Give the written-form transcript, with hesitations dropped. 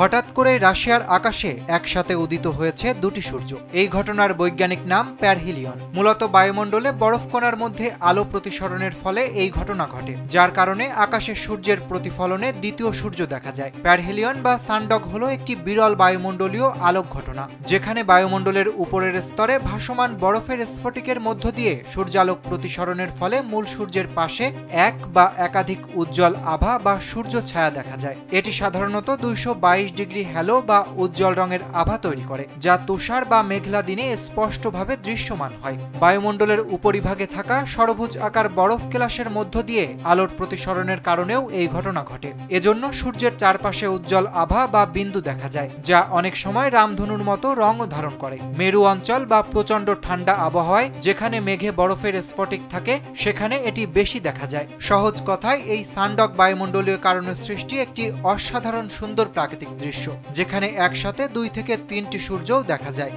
হঠাৎ করে রাশিয়ার আকাশে একসাথে উদিত হয়েছে দুটি সূর্য। এই ঘটনার বৈজ্ঞানিক নাম প্যারহিলিয়ন। মূলত বায়ুমণ্ডলে বরফকণার মধ্যে আলো প্রতিসরণের ফলে এই ঘটনা ঘটে, যার কারণে আকাশে সূর্যের প্রতিফলনে দ্বিতীয় সূর্য দেখা যায়। প্যারহিলিয়ন বা সানডগ হলো একটি বিরল বায়ুমণ্ডলীয় আলোক ঘটনা, যেখানে বায়ুমণ্ডলের উপরের স্তরে ভাসমান বরফের স্ফটিকের মধ্য দিয়ে সূর্যালোক প্রতিসরণের ফলে মূল সূর্যের পাশে এক বা একাধিক উজ্জ্বল আভা বা সূর্য ছায়া দেখা যায়। এটি সাধারণত 222 হ্যালো বা উজ্জ্বল রঙের আভা তৈরি করে, যা তুষার বা মেঘলা দিনে স্পষ্টভাবে দৃশ্যমান হয়। বায়ুমণ্ডলের উপরিভাগে থাকা ষড়ভুজ আকার বরফ কেলাসের মধ্য দিয়ে আলোর প্রতিসরণের কারণেও এই ঘটনা ঘটে। এজন্য সূর্যের চারপাশে উজ্জ্বল আভা বা বিন্দু দেখা যায়, যা অনেক সময় রামধনুর মতো রঙও ধারণ করে। মেরু অঞ্চল বা প্রচণ্ড ঠান্ডা আবহাওয়ায় যেখানে মেঘে বরফের স্ফটিক থাকে, সেখানে এটি বেশি দেখা যায়। সহজ কথায়, এই সানডগ বায়ুমণ্ডলীয় কারণে সৃষ্টি একটি অসাধারণ সুন্দর প্রাকৃতিক দৃশ্য, যেখানে একসাথে 2 থেকে 3টি সূর্যও দেখা যায়।